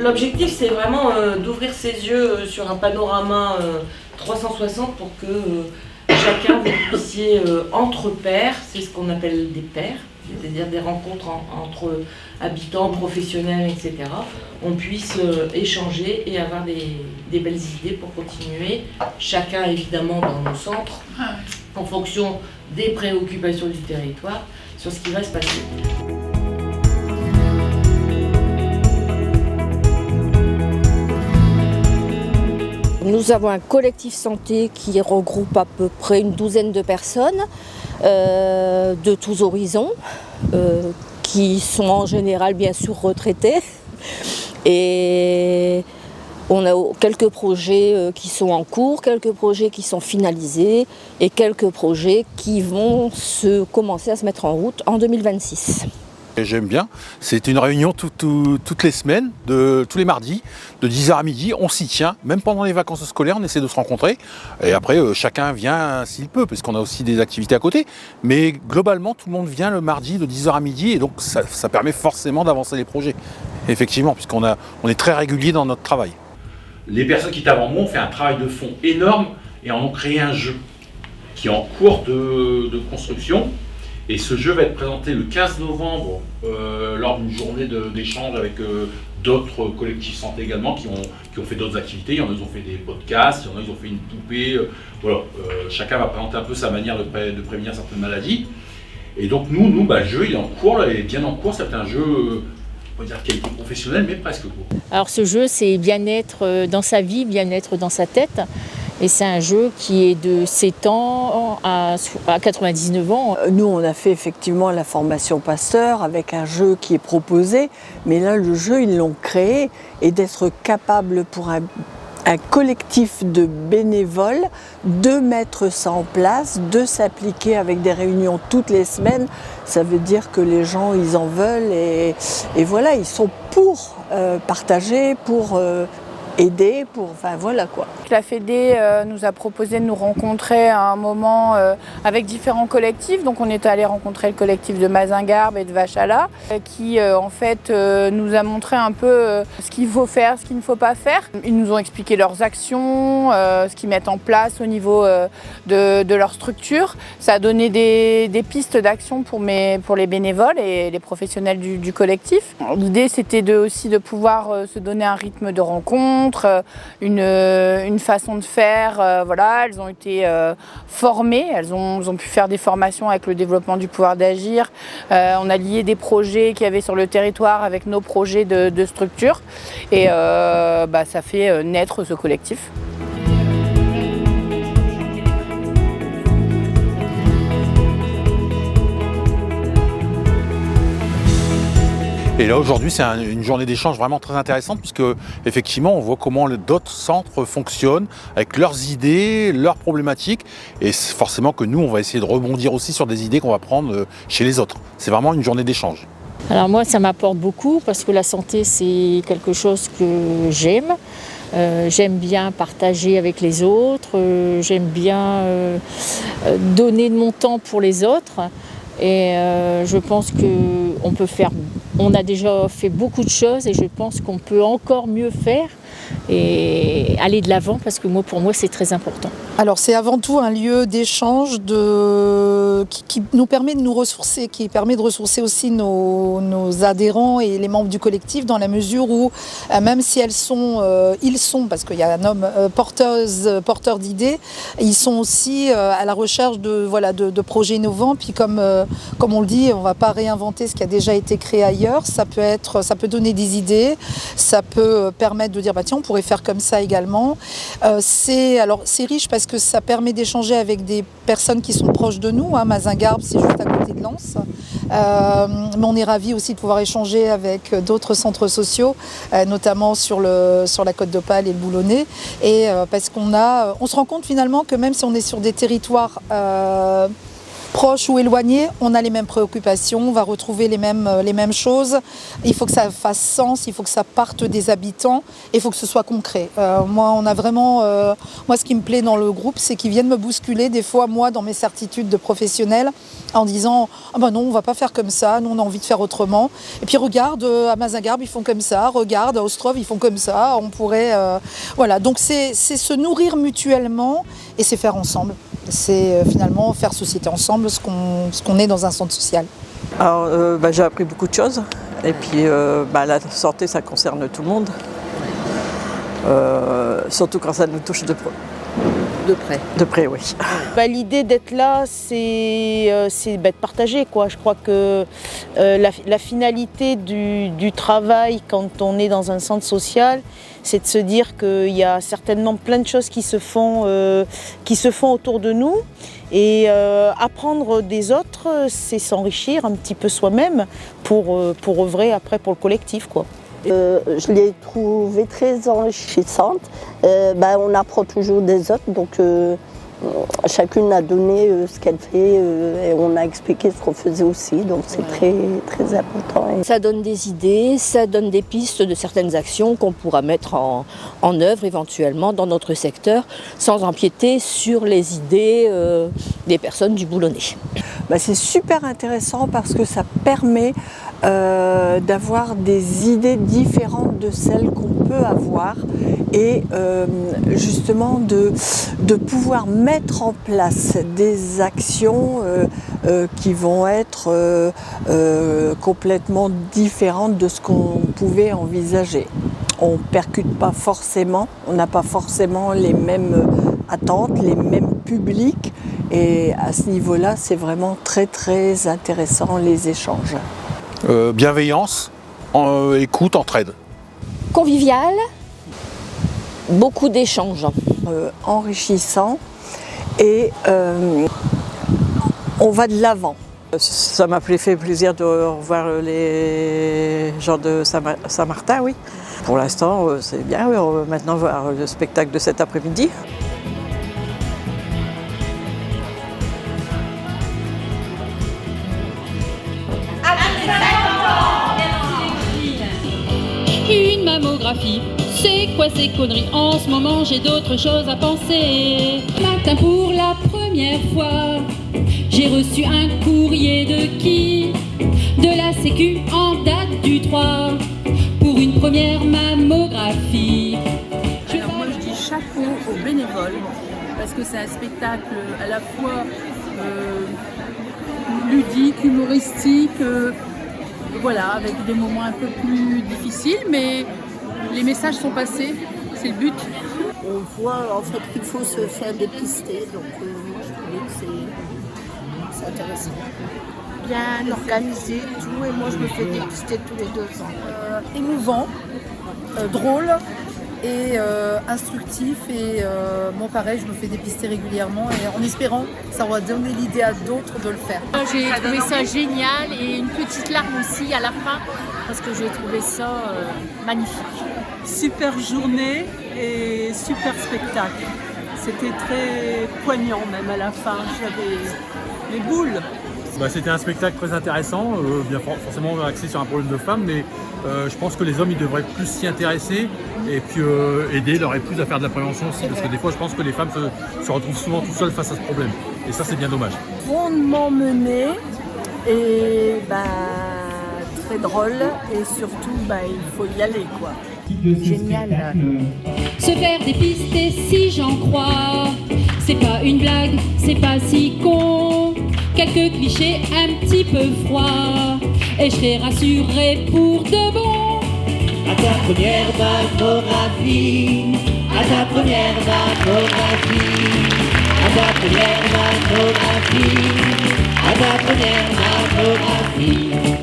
L'objectif, c'est vraiment d'ouvrir ses yeux sur un panorama 360 pour que chacun, vous puissiez, entre pairs, c'est ce qu'on appelle des pairs, c'est-à-dire des rencontres entre habitants, professionnels, etc., on puisse échanger et avoir des belles idées pour continuer, chacun évidemment dans nos centres, en fonction des préoccupations du territoire, sur ce qui va se passer. Nous avons un collectif santé qui regroupe à peu près une douzaine de personnes de tous horizons, qui sont en général bien sûr retraités. Et on a quelques projets qui sont en cours, quelques projets qui sont finalisés et quelques projets qui vont commencer à se mettre en route en 2026. J'aime bien, c'est une réunion toutes les semaines, tous les mardis, de 10h à midi, on s'y tient, même pendant les vacances scolaires, on essaie de se rencontrer, et après chacun vient s'il peut, parce qu'on a aussi des activités à côté, mais globalement tout le monde vient le mardi de 10h à midi, et donc ça permet forcément d'avancer les projets, effectivement, puisqu'on est très régulier dans notre travail. Les personnes qui étaient avant moi ont fait un travail de fond énorme, et en ont créé un jeu qui est en cours de construction. Et ce jeu va être présenté le 15 novembre lors d'une journée d'échange avec d'autres collectifs santé également qui ont fait d'autres activités. Il y en a qui ont fait des podcasts, il y en a qui ont fait une poupée. Voilà. Chacun va présenter un peu sa manière de prévenir certaines maladies. Et donc nous le jeu il est en cours, là, il est bien en cours. C'est un jeu, on va dire qualité professionnelle, mais presque court. Alors ce jeu, c'est bien-être dans sa vie, bien-être dans sa tête. Et c'est un jeu qui est de 7 ans à 99 ans. Nous, on a fait effectivement la formation Pasteur avec un jeu qui est proposé, mais là, le jeu, ils l'ont créé, et d'être capable pour un collectif de bénévoles de mettre ça en place, de s'appliquer avec des réunions toutes les semaines, ça veut dire que les gens, ils en veulent, et voilà, ils sont pour partager, pour aider, enfin voilà quoi. La Fédé nous a proposé de nous rencontrer à un moment avec différents collectifs. Donc on est allé rencontrer le collectif de Mazingarbe et de Vachala qui en fait nous a montré un peu ce qu'il faut faire, ce qu'il ne faut pas faire. Ils nous ont expliqué leurs actions, ce qu'ils mettent en place au niveau de leur structure. Ça a donné des pistes d'action pour les bénévoles et les professionnels du collectif. L'idée c'était aussi de pouvoir se donner un rythme de rencontre, une façon de faire, voilà, elles ont été formées, elles ont pu faire des formations avec le développement du pouvoir d'agir. On a lié des projets qu'il y avait sur le territoire avec nos projets de structure, et ça fait naître ce collectif. Et là aujourd'hui c'est une journée d'échange vraiment très intéressante, puisque effectivement on voit comment d'autres centres fonctionnent avec leurs idées, leurs problématiques, et forcément que nous on va essayer de rebondir aussi sur des idées qu'on va prendre chez les autres. C'est vraiment une journée d'échange. Alors moi ça m'apporte beaucoup parce que la santé c'est quelque chose que j'aime. J'aime bien partager avec les autres, j'aime bien donner de mon temps pour les autres. Et je pense on a déjà fait beaucoup de choses, et je pense qu'on peut encore mieux faire et aller de l'avant, parce que pour moi c'est très important. Alors c'est avant tout un lieu d'échange qui nous permet de nous ressourcer, qui permet de ressourcer aussi nos adhérents et les membres du collectif, dans la mesure où même si ils sont, parce qu'il y a un homme porteur d'idées, ils sont aussi à la recherche de projets innovants. Puis comme on le dit, on ne va pas réinventer ce qui a déjà été créé ailleurs. Ça peut donner des idées, ça peut permettre de dire tiens, on pourrait faire comme ça également. C'est riche parce que ça permet d'échanger avec des personnes qui sont proches de nous. Mazingarbe, c'est juste à côté de Lens. Mais on est ravis aussi de pouvoir échanger avec d'autres centres sociaux, notamment sur la Côte d'Opale et le Boulonnais. Et parce on se rend compte finalement que même si on est sur des territoires proches ou éloignés, on a les mêmes préoccupations, on va retrouver les mêmes choses. Il faut que ça fasse sens, il faut que ça parte des habitants, et il faut que ce soit concret. Moi, on a vraiment, moi, ce qui me plaît dans le groupe, c'est qu'ils viennent me bousculer des fois, moi, dans mes certitudes de professionnel, en disant ah ben non, on va pas faire comme ça, nous on a envie de faire autrement. Et puis regarde, à Mazingarbe ils font comme ça, regarde à Ostrov ils font comme ça, on pourrait, voilà. Donc c'est se nourrir mutuellement et c'est faire ensemble. C'est finalement faire société ensemble, ce qu'on est dans un centre social. Alors j'ai appris beaucoup de choses et puis la santé ça concerne tout le monde, surtout quand ça nous touche de près. De près, oui. L'idée d'être là, c'est de partager, quoi. Je crois que la finalité du travail quand on est dans un centre social, c'est de se dire qu'il y a certainement plein de choses qui se font autour de nous. Et apprendre des autres, c'est s'enrichir un petit peu soi-même pour œuvrer après pour le collectif, quoi. Je l'ai trouvée très enrichissante. On apprend toujours des autres, donc chacune a donné ce qu'elle fait et on a expliqué ce qu'on faisait aussi, donc c'est très, très important. Ça donne des idées, ça donne des pistes de certaines actions qu'on pourra mettre en œuvre éventuellement dans notre secteur sans empiéter sur les idées des personnes du Boulonnais. C'est super intéressant parce que ça permet d'avoir des idées différentes de celles qu'on peut avoir et justement de pouvoir mettre en place des actions qui vont être complètement différentes de ce qu'on pouvait envisager. On ne percute pas forcément, on n'a pas forcément les mêmes attentes, les mêmes publics et à ce niveau-là, c'est vraiment très très intéressant les échanges. Bienveillance, écoute, entraide. Convivial, beaucoup d'échanges. Enrichissant et on va de l'avant. Ça m'a fait plaisir de revoir les gens de Saint-Martin, oui. Pour l'instant, c'est bien, on va maintenant voir le spectacle de cet après-midi. Une mammographie, c'est quoi ces conneries? En ce moment j'ai d'autres choses à penser. Matin pour la première fois, j'ai reçu un courrier de qui? De la Sécu en date du 3 pour une première mammographie. Alors moi je dis chapeau aux bénévoles parce que c'est un spectacle à la fois ludique, humoristique, voilà, avec des moments un peu plus difficiles, mais les messages sont passés, c'est le but. On voit en fait qu'il faut se faire dépister, donc moi je trouvais que c'est intéressant. Bien organisé, tout, et moi je me fais dépister tous les 2 ans. Émouvant, drôle et instructif, et moi pareil, je me fais dépister régulièrement et en espérant que ça va donner l'idée à d'autres de le faire. J'ai trouvé ça génial et une petite larme aussi à la fin parce que j'ai trouvé ça magnifique. Super journée et super spectacle. C'était très poignant même à la fin, j'avais les boules. C'était un spectacle très intéressant, bien forcément axé sur un problème de femmes, mais je pense que les hommes ils devraient plus s'y intéresser et puis aider leur épouse à faire de la prévention aussi, parce que des fois je pense que les femmes se retrouvent souvent tout seules face à ce problème, et ça c'est bien dommage. Rondement mené et très drôle, et surtout il faut y aller, quoi. Génial. Se faire dépister si j'en crois, c'est pas une blague, c'est pas si con. Quelques clichés un petit peu froids et je serai rassurée pour de bon. À ta première mammographie, à ta première mammographie, à ta première mammographie, à ta première mammographie.